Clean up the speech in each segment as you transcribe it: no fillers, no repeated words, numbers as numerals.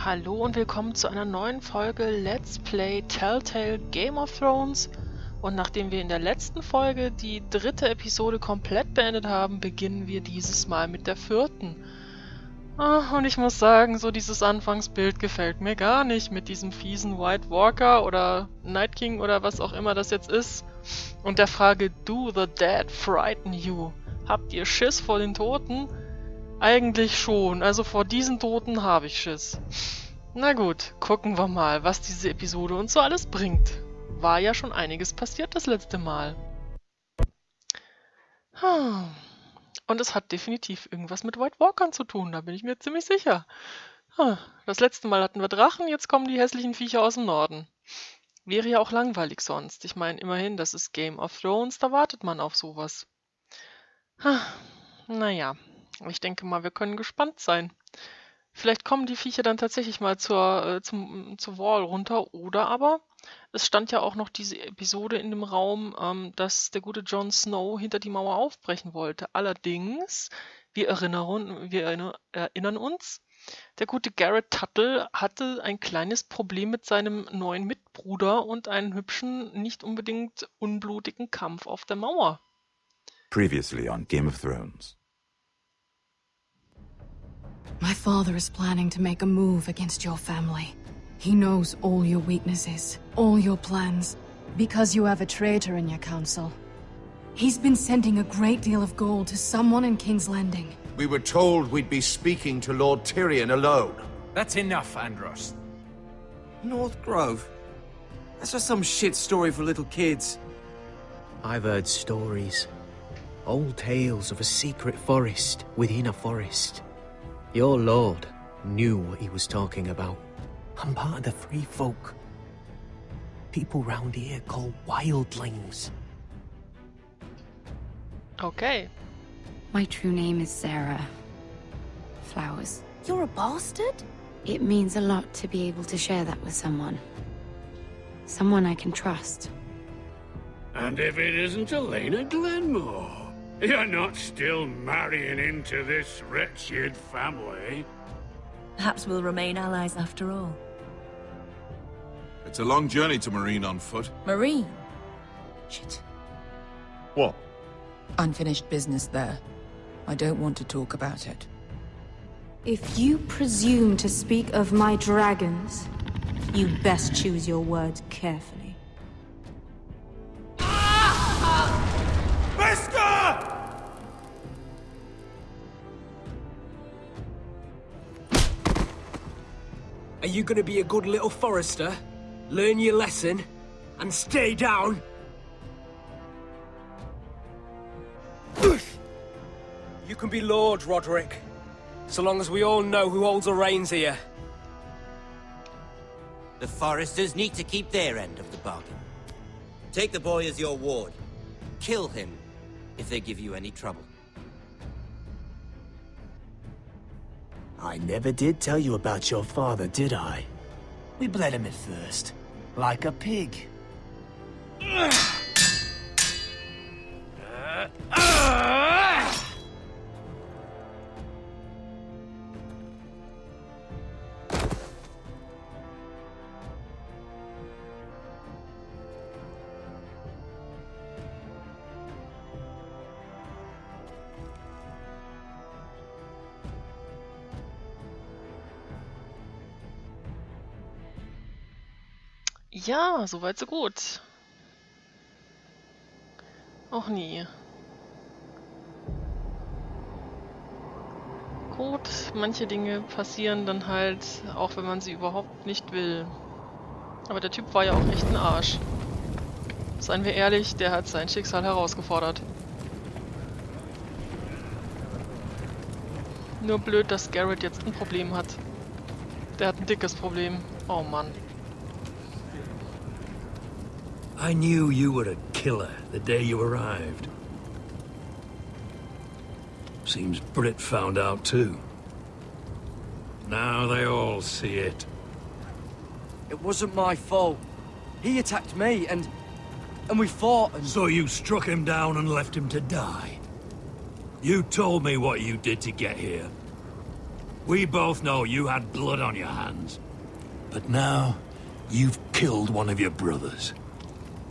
Hallo und willkommen zu einer neuen Folge Let's Play Telltale Game of Thrones. Und nachdem wir in der letzten Folge die 3. Episode komplett beendet haben, beginnen wir dieses Mal mit der 4. Und ich muss sagen, so dieses Anfangsbild gefällt mir gar nicht mit diesem fiesen White Walker oder Night King oder was auch immer das jetzt ist. Und der Frage, do the dead frighten you? Habt ihr Schiss vor den Toten? Eigentlich schon, also vor diesen Toten habe ich Schiss. Na gut, gucken wir mal, was diese Episode uns so alles bringt. War ja schon einiges passiert das letzte Mal. Und es hat definitiv irgendwas mit White Walkern zu tun, da bin ich mir ziemlich sicher. Das letzte Mal hatten wir Drachen, jetzt kommen die hässlichen Viecher aus dem Norden. Wäre ja auch langweilig sonst. Ich meine, immerhin, das ist Game of Thrones, da wartet man auf sowas. Naja. Ich denke mal, wir können gespannt sein. Vielleicht kommen die Viecher dann tatsächlich mal zur Wall runter. Oder aber, es stand ja auch noch diese Episode in dem Raum, dass der gute Jon Snow hinter die Mauer aufbrechen wollte. Allerdings, wir erinnern uns, der gute Gared Tuttle hatte ein kleines Problem mit seinem neuen Mitbruder und einen hübschen, nicht unbedingt unblutigen Kampf auf der Mauer. Previously on Game of Thrones. My father is planning to make a move against your family. He knows all your weaknesses, all your plans, because you have a traitor in your council. He's been sending a great deal of gold to someone in King's Landing. We were told we'd be speaking to Lord Tyrion alone. That's enough, Andros. North Grove? That's just some shit story for little kids. I've heard stories. Old tales of a secret forest within a forest. Your lord knew what he was talking about. I'm part of the free folk. People round here call wildlings. Okay. My true name is Sarah Flowers. You're a bastard? It means a lot to be able to share that with someone. Someone I can trust. And if it isn't Elena Glenmore? You're not still marrying into this wretched family. Perhaps we'll remain allies after all. It's a long journey to Marine on foot. Marine? Shit. What? Unfinished business there. I don't want to talk about it. If you presume to speak of my dragons, you best choose your words carefully. Are you gonna be a good little Forrester? Learn your lesson? And stay down? You can be Lord, Rodrik. So long as we all know who holds the reins here. The Forresters need to keep their end of the bargain. Take the boy as your ward. Kill him if they give you any trouble. I never did tell you about your father, did I? We bled him at first, like a pig. Ja, soweit so gut. Auch nie. Gut, manche Dinge passieren dann halt, auch wenn man sie überhaupt nicht will. Aber der Typ war ja auch echt ein Arsch. Seien wir ehrlich, der hat sein Schicksal herausgefordert. Nur blöd, dass Gared jetzt ein Problem hat. Der hat ein dickes Problem. Oh Mann. I knew you were a killer the day you arrived. Seems Britt found out too. Now they all see it. It wasn't my fault. He attacked me, and we fought, and... So you struck him down and left him to die? You told me what you did to get here. We both know you had blood on your hands. But now, you've killed one of your brothers.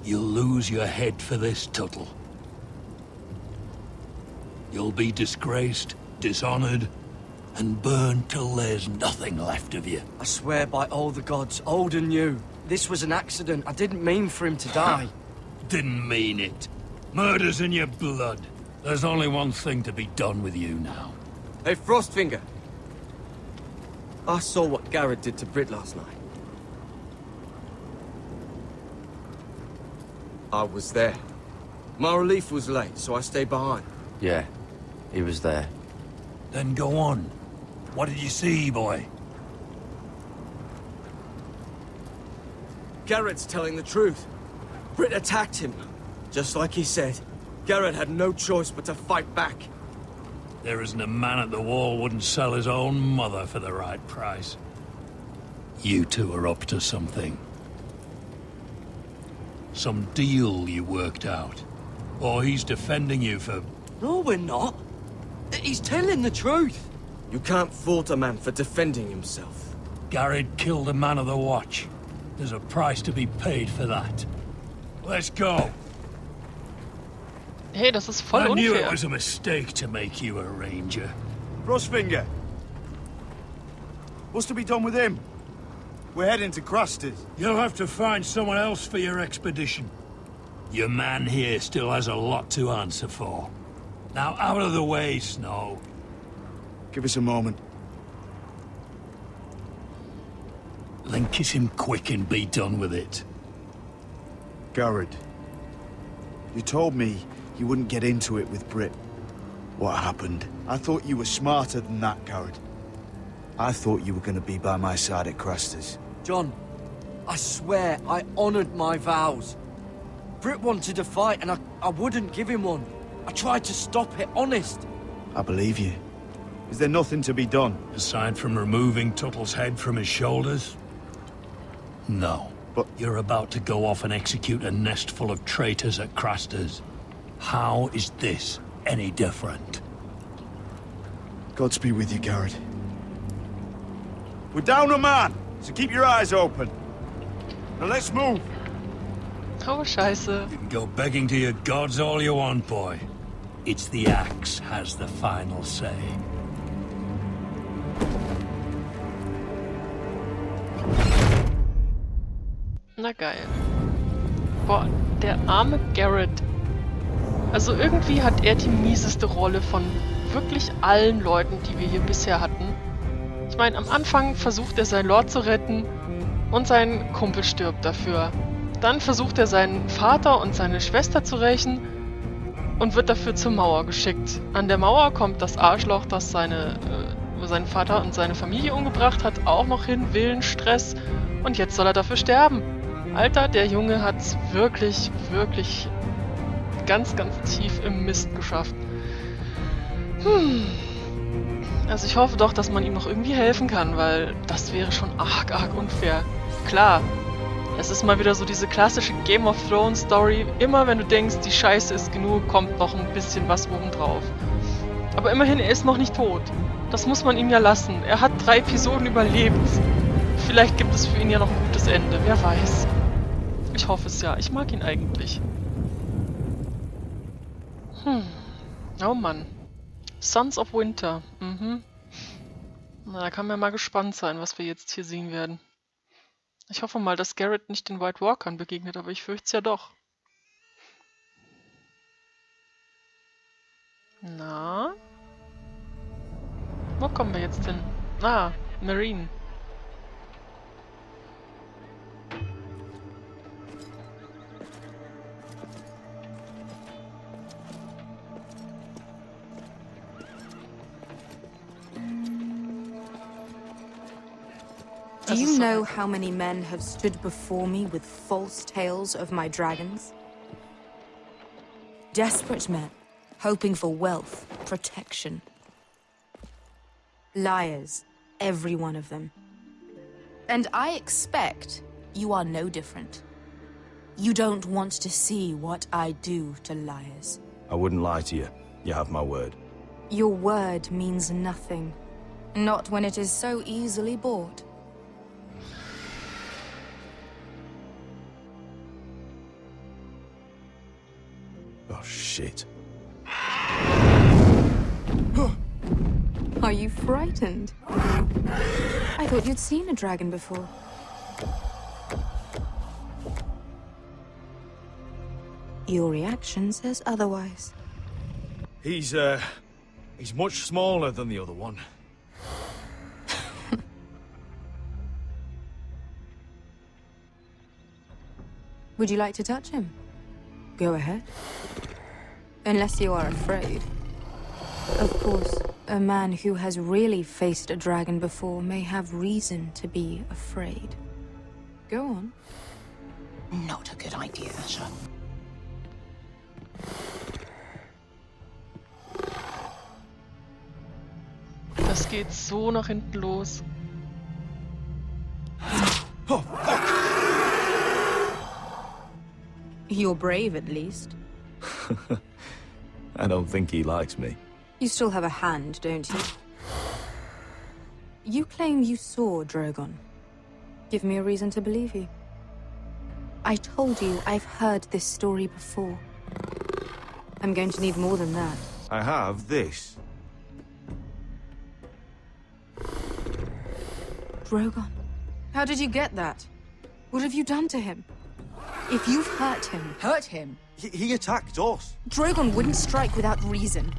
You'll lose your head for this, Tuttle. You'll be disgraced, dishonored, and burned till there's nothing left of you. I swear by all the gods, old and new, this was an accident. I didn't mean for him to die. Didn't mean it. Murder's in your blood. There's only one thing to be done with you now. Hey, Frostfinger. I saw what Gared did to Britt last night. I was there. My relief was late, so I stayed behind. Yeah, he was there. Then go on. What did you see, boy? Gared's telling the truth. Britt attacked him. Just like he said. Gared had no choice but to fight back. There isn't a man at the wall wouldn't sell his own mother for the right price. You two are up to something. Some deal you worked out. Or he's defending you for... No, we're not. He's telling the truth. You can't fault a man for defending himself. Gared killed a man of the Watch. There's a price to be paid for that. Let's go. Hey, das ist voll I knew unfair. it was a mistake to make you a ranger. Frostfinger. What's to be done with him? We're heading to Craster's. You'll have to find someone else for your expedition. Your man here still has a lot to answer for. Now out of the way, Snow. Give us a moment. Then kiss him quick and be done with it. Gared. You told me you wouldn't get into it with Britt. What happened? I thought you were smarter than that, Gared. I thought you were going to be by my side at Craster's. John, I swear I honored my vows. Britt wanted a fight and I wouldn't give him one. I tried to stop it, honest. I believe you. Is there nothing to be done? Aside from removing Tuttle's head from his shoulders? No. But you're about to go off and execute a nest full of traitors at Craster's. How is this any different? Godspeed with you, Gared. We're down a man, so keep your eyes open. Now let's move. Oh, scheiße. You can go begging to your gods all you want, boy. It's the axe has the final say. Na geil. Boah, der arme Gared. Also irgendwie hat er die mieseste Rolle von wirklich allen Leuten, die wir hier bisher hatten. Ich meine, am Anfang versucht er seinen Lord zu retten und sein Kumpel stirbt dafür. Dann versucht er seinen Vater und seine Schwester zu rächen und wird dafür zur Mauer geschickt. An der Mauer kommt das Arschloch, das seinen Vater und seine Familie umgebracht hat, auch noch hin, Willenstress, und jetzt soll er dafür sterben. Alter, der Junge hat's wirklich, wirklich ganz, ganz tief im Mist geschafft. Also ich hoffe doch, dass man ihm noch irgendwie helfen kann, weil das wäre schon arg, arg unfair. Klar, es ist mal wieder so diese klassische Game of Thrones Story. Immer wenn du denkst, die Scheiße ist genug, kommt noch ein bisschen was obendrauf. Aber immerhin, er ist noch nicht tot. Das muss man ihm ja lassen. Er hat 3 Episoden überlebt. Vielleicht gibt es für ihn ja noch ein gutes Ende, wer weiß. Ich hoffe es ja, ich mag ihn eigentlich. Oh Mann. Sons of Winter. Na, da kann man mal gespannt sein, was wir jetzt hier sehen werden. Ich hoffe mal, dass Gared nicht den White Walkern begegnet, aber ich fürchte es ja doch. Na? Wo kommen wir jetzt hin? Ah, Marine. Do you know how many men have stood before me with false tales of my dragons? Desperate men, hoping for wealth, protection. Liars, every one of them. And I expect you are no different. You don't want to see what I do to liars. I wouldn't lie to you. You have my word. Your word means nothing. Not when it is so easily bought. Oh, shit. Are you frightened? I thought you'd seen a dragon before. Your reaction says otherwise. He's much smaller than the other one. Would you like to touch him? Go ahead. Unless you are afraid. Of course, a man who has really faced a dragon before may have reason to be afraid. Go on. Not a good idea, Asher. Das geht so nach hinten los. Oh, fuck! You're brave, at least. I don't think he likes me. You still have a hand, don't you? You claim you saw Drogon. Give me a reason to believe you. I told you I've heard this story before. I'm going to need more than that. I have this. Drogon? How did you get that? What have you done to him? If you've hurt him... Hurt him? He attacked us. Drogon wouldn't strike without reason.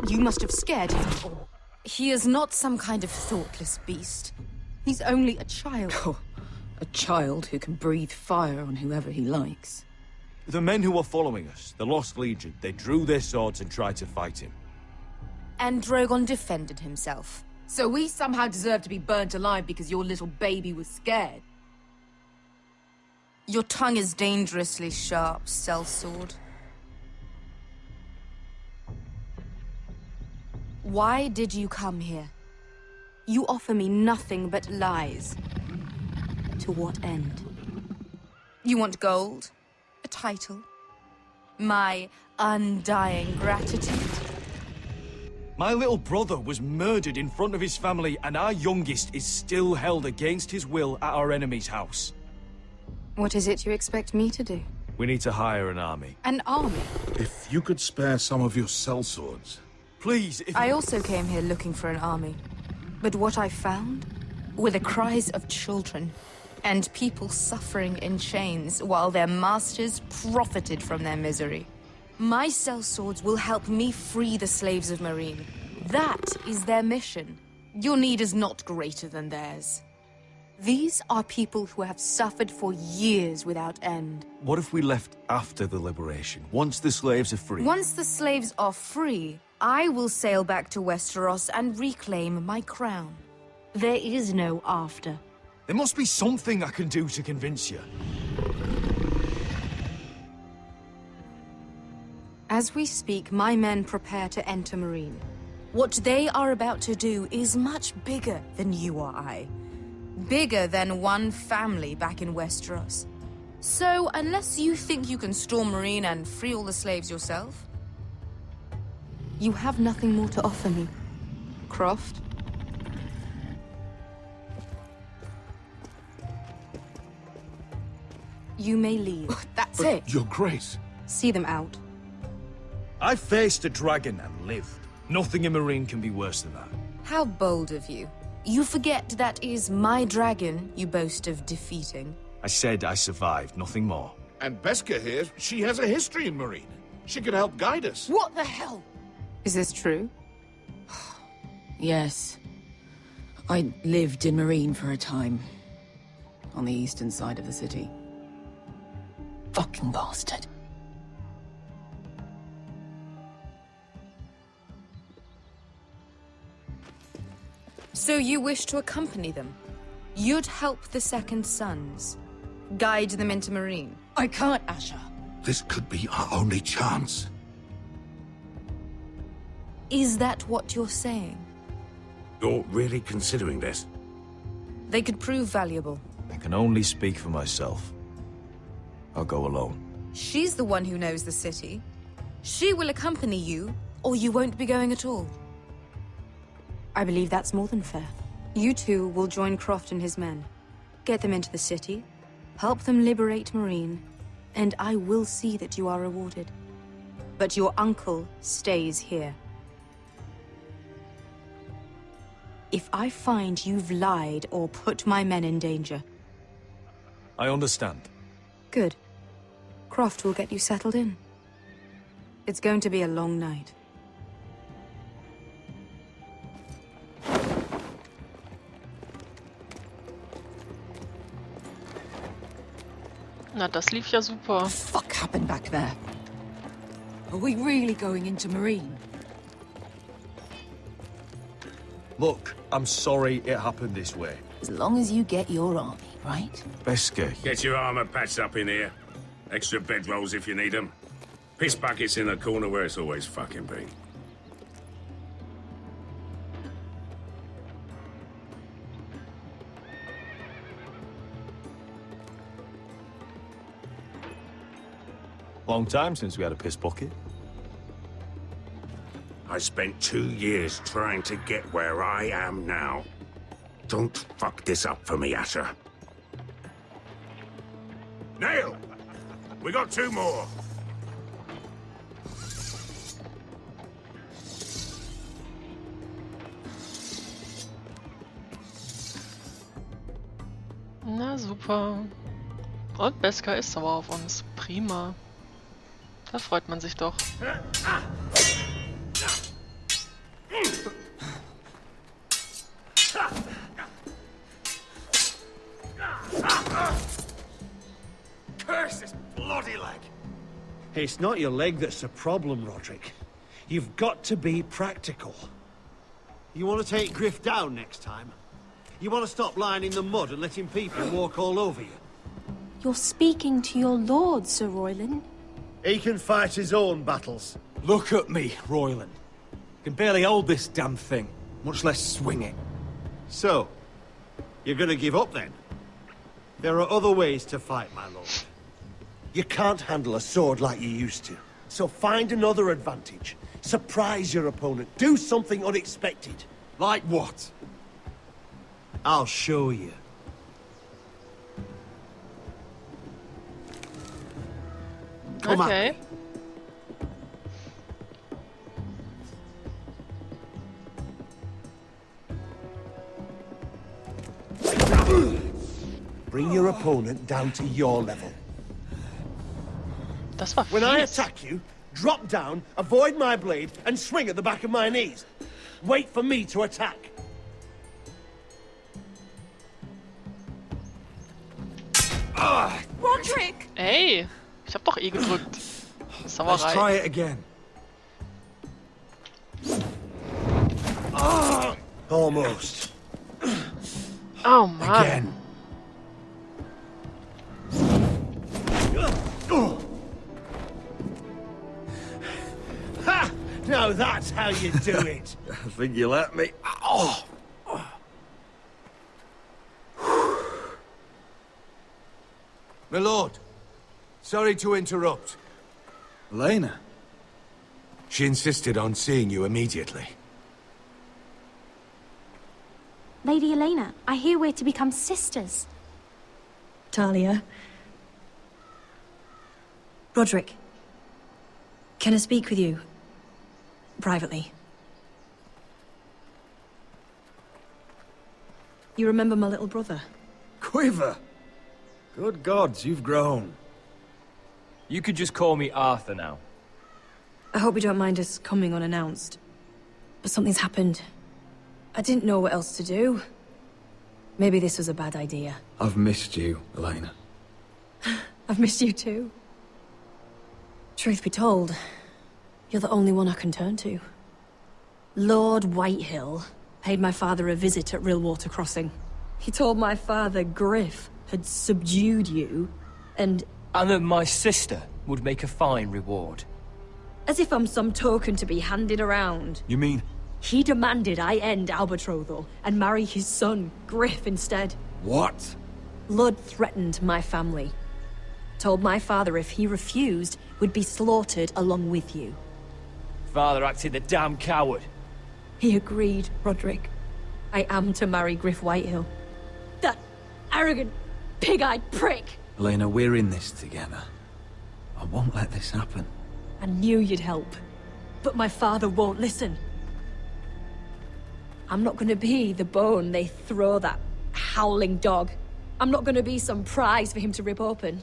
You must have scared him. Or he is not some kind of thoughtless beast. He's only a child. Oh, a child who can breathe fire on whoever he likes. The men who were following us, the Lost Legion, they drew their swords and tried to fight him. And Drogon defended himself. So we somehow deserve to be burnt alive because your little baby was scared? Your tongue is dangerously sharp, sellsword. Why did you come here? You offer me nothing but lies. To what end? You want gold? A title? My undying gratitude? My little brother was murdered in front of his family, and our youngest is still held against his will at our enemy's house. What is it you expect me to do? We need to hire an army. An army? If you could spare some of your sellswords. Please, if I also came here looking for an army. But what I found were the cries of children and people suffering in chains while their masters profited from their misery. My sellswords will help me free the slaves of Meereen. That is their mission. Your need is not greater than theirs. These are people who have suffered for years without end. What if we left after the liberation, once the slaves are free? Once the slaves are free, I will sail back to Westeros and reclaim my crown. There is no after. There must be something I can do to convince you. As we speak, my men prepare to enter Meereen. What they are about to do is much bigger than you or I. Bigger than one family back in Westeros. So, unless you think you can storm Meereen and free all the slaves yourself, you have nothing more to offer me, Croft. You may leave. That's it. Your Grace. See them out. I faced a dragon and lived. Nothing in Meereen can be worse than that. How bold of you. You forget that is my dragon you boast of defeating. I said I survived, nothing more. And Beskha here, she has a history in Meereen. She could help guide us. What the hell? Is this true? Yes. I lived in Meereen for a time. On the eastern side of the city. Fucking bastard. So you wish to accompany them? You'd help the Second Sons. Guide them into Meereen. I can't, Asher. This could be our only chance. Is that what you're saying? You're really considering this? They could prove valuable. I can only speak for myself. I'll go alone. She's the one who knows the city. She will accompany you, or you won't be going at all. I believe that's more than fair. You two will join Croft and his men. Get them into the city, help them liberate Marine, and I will see that you are rewarded. But your uncle stays here. If I find you've lied or put my men in danger... I understand. Good. Croft will get you settled in. It's going to be a long night. Na, das lief ja super. What the fuck happened back there? Are we really going into Marine? Look, I'm sorry it happened this way. As long as you get your army, right? Beske. Get your armor patched up in here. Extra bedrolls if you need them. Piss buckets in the corner where it's always fucking been. Long time since we had a piss bucket. I spent 2 years trying to get where I am now. Don't fuck this up for me, Asher. Nail! We got 2 more. Na super. Und Beska ist sauer auf uns. Prima. Da freut man sich doch. Curse this bloody leg! It's not your leg that's the problem, Rodrik. You've got to be practical. You want to take Griff down next time? You want to stop lying in the mud and letting people walk all over you? You're speaking to your lord, Sir Royland. He can fight his own battles. Look at me, Royland. Can barely hold this damn thing, much less swing it. So, you're gonna give up then? There are other ways to fight, my lord. You can't handle a sword like you used to. So find another advantage. Surprise your opponent. Do something unexpected. Like what? I'll show you. Come Okay. Bring your opponent down to your level. Das war When I fies. attack you, drop down, avoid my blade, and swing at the back of my knees. Wait for me to attack. Rodrik! Ey, ich hab doch eh gedrückt. Let's Sauerei. try it again. Almost. Oh Mann. Again. Ha! Now that's how you do it. I think you let me. Oh! My lord, sorry to interrupt. Elena? She insisted on seeing you immediately. Lady Elena, I hear we're to become sisters. Talia. Rodrik. Can I speak with you? Privately. You remember my little brother? Quiver! Good gods, you've grown. You could just call me Arthur now. I hope you don't mind us coming unannounced. But something's happened. I didn't know what else to do. Maybe this was a bad idea. I've missed you, Elena. I've missed you too. Truth be told, you're the only one I can turn to. Lord Whitehill paid my father a visit at Rillwater Crossing. He told my father Griff had subdued you, and that my sister would make a fine reward. as if I'm some token to be handed around. You mean? He demanded I end our betrothal and marry his son, Griff, instead. What? Lud threatened my family. Told my father if he refused, we'd be slaughtered along with you. Father acted the damn coward. He agreed, Rodrik. I am to marry Griff Whitehill. That arrogant, pig-eyed prick! Elena, we're in this together. I won't let this happen. I knew you'd help. But my father won't listen. I'm not gonna be the bone they throw that howling dog. I'm not gonna be some prize for him to rip open.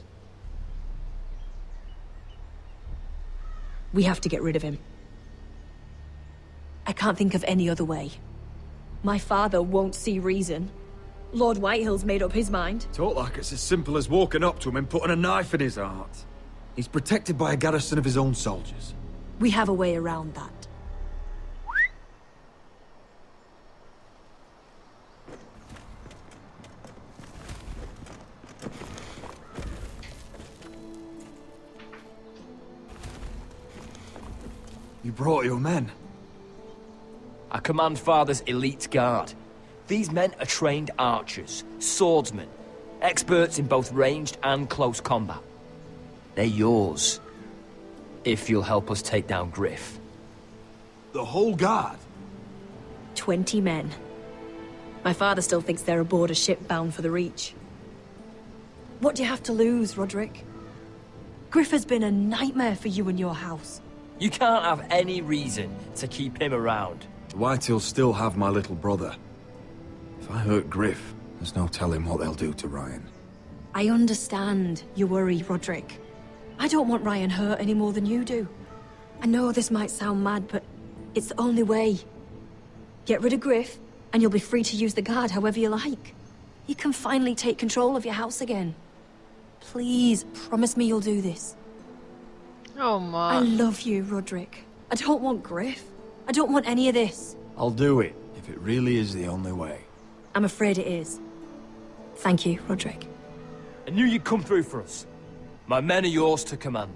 We have to get rid of him. I can't think of any other way. My father won't see reason. Lord Whitehill's made up his mind. Talk like it's as simple as walking up to him and putting a knife in his heart. He's protected by a garrison of his own soldiers. We have a way around that. You brought your men. I command Father's elite guard. These men are trained archers, swordsmen, experts in both ranged and close combat. They're yours, if you'll help us take down Griff. The whole guard? 20 men. My father still thinks they're aboard a ship bound for the Reach. What do you have to lose, Rodrik? Griff has been a nightmare for you and your house. You can't have any reason to keep him around. The Whitehills still have my little brother. If I hurt Griff, there's no telling what they'll do to Ryan. I understand your worry, Rodrik. I don't want Ryan hurt any more than you do. I know this might sound mad, but it's the only way. Get rid of Griff, and you'll be free to use the guard however you like. You can finally take control of your house again. Please, promise me you'll do this. Oh, Mom. I love you, Rodrik. I don't want Griff. I don't want any of this. I'll do it, if it really is the only way. I'm afraid it is. Thank you, Rodrik. I knew you'd come through for us. My men are yours to command.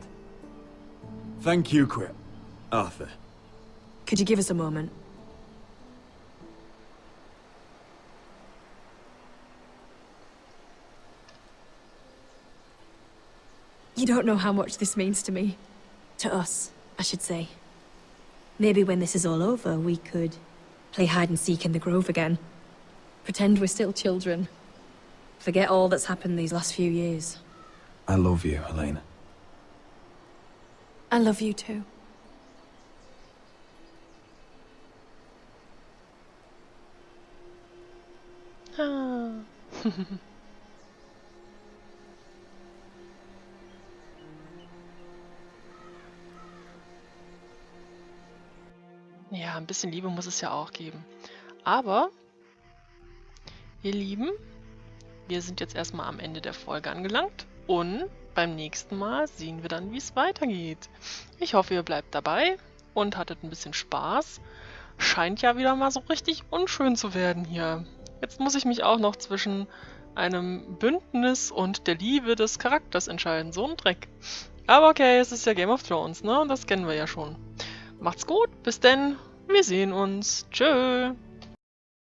Thank you, Arthur. Could you give us a moment? You don't know how much this means to me. To us, I should say. Maybe when this is all over, we could play hide-and-seek in the Grove again. Pretend we're still children. Forget all that's happened these last few years. I love you, Elena. I love you too. Ah. Ja, ein bisschen Liebe muss es ja auch geben. Aber, ihr Lieben, wir sind jetzt erstmal am Ende der Folge angelangt und beim nächsten Mal sehen wir dann, wie es weitergeht. Ich hoffe, ihr bleibt dabei und hattet ein bisschen Spaß. Scheint ja wieder mal so richtig unschön zu werden hier. Jetzt muss ich mich auch noch zwischen einem Bündnis und der Liebe des Charakters entscheiden. So ein Dreck. Aber okay, es ist ja Game of Thrones, ne? Und das kennen wir ja schon. Macht's gut, bis denn, wir sehen uns. Tschö.